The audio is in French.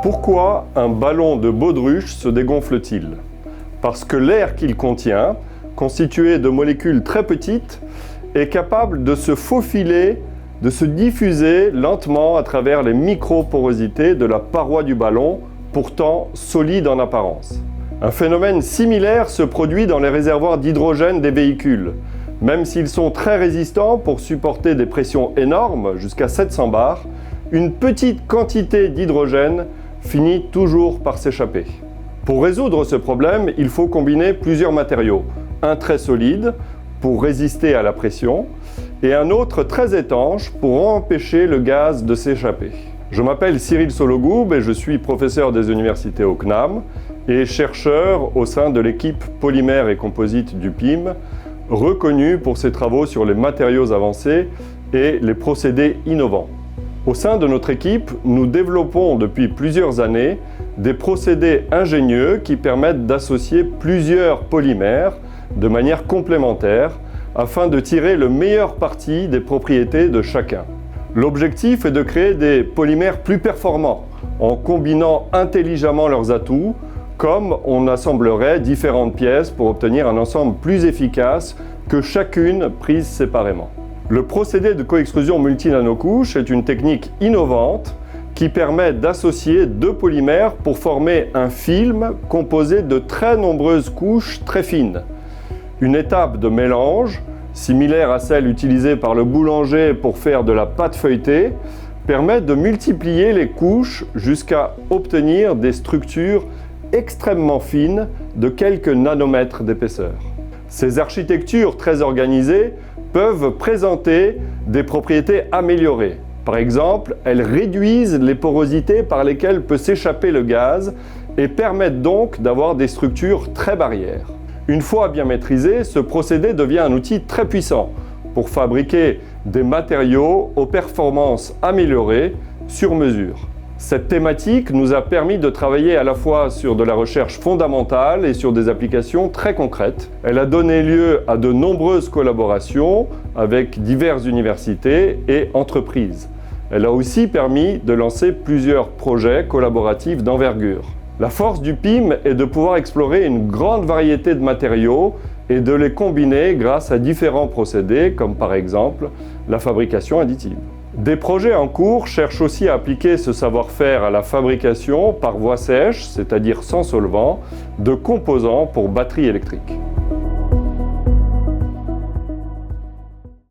Pourquoi un ballon de baudruche se dégonfle-t-il? Parce que l'air qu'il contient, constitué de molécules très petites, est capable de se faufiler, de se diffuser lentement à travers les microporosités de la paroi du ballon, pourtant solide en apparence. Un phénomène similaire se produit dans les réservoirs d'hydrogène des véhicules. Même s'ils sont très résistants pour supporter des pressions énormes, jusqu'à 700 bars, une petite quantité d'hydrogène finit toujours par s'échapper. Pour résoudre ce problème, il faut combiner plusieurs matériaux. Un très solide pour résister à la pression et un autre très étanche pour empêcher le gaz de s'échapper. Je m'appelle Cyril Sologoub et je suis professeur des universités au CNAM et chercheur au sein de l'équipe polymères et composites du PIM, reconnu pour ses travaux sur les matériaux avancés et les procédés innovants. Au sein de notre équipe, nous développons depuis plusieurs années des procédés ingénieux qui permettent d'associer plusieurs polymères de manière complémentaire afin de tirer le meilleur parti des propriétés de chacun. L'objectif est de créer des polymères plus performants en combinant intelligemment leurs atouts, comme on assemblerait différentes pièces pour obtenir un ensemble plus efficace que chacune prise séparément. Le procédé de coextrusion multinanocouche est une technique innovante qui permet d'associer deux polymères pour former un film composé de très nombreuses couches très fines. Une étape de mélange, similaire à celle utilisée par le boulanger pour faire de la pâte feuilletée, permet de multiplier les couches jusqu'à obtenir des structures extrêmement fines de quelques nanomètres d'épaisseur. Ces architectures très organisées peuvent présenter des propriétés améliorées. Par exemple, elles réduisent les porosités par lesquelles peut s'échapper le gaz et permettent donc d'avoir des structures très barrières. Une fois bien maîtrisé, ce procédé devient un outil très puissant pour fabriquer des matériaux aux performances améliorées sur mesure. Cette thématique nous a permis de travailler à la fois sur de la recherche fondamentale et sur des applications très concrètes. Elle a donné lieu à de nombreuses collaborations avec diverses universités et entreprises. Elle a aussi permis de lancer plusieurs projets collaboratifs d'envergure. La force du PIM est de pouvoir explorer une grande variété de matériaux et de les combiner grâce à différents procédés, comme par exemple la fabrication additive. Des projets en cours cherchent aussi à appliquer ce savoir-faire à la fabrication par voie sèche, c'est-à-dire sans solvant, de composants pour batteries électriques.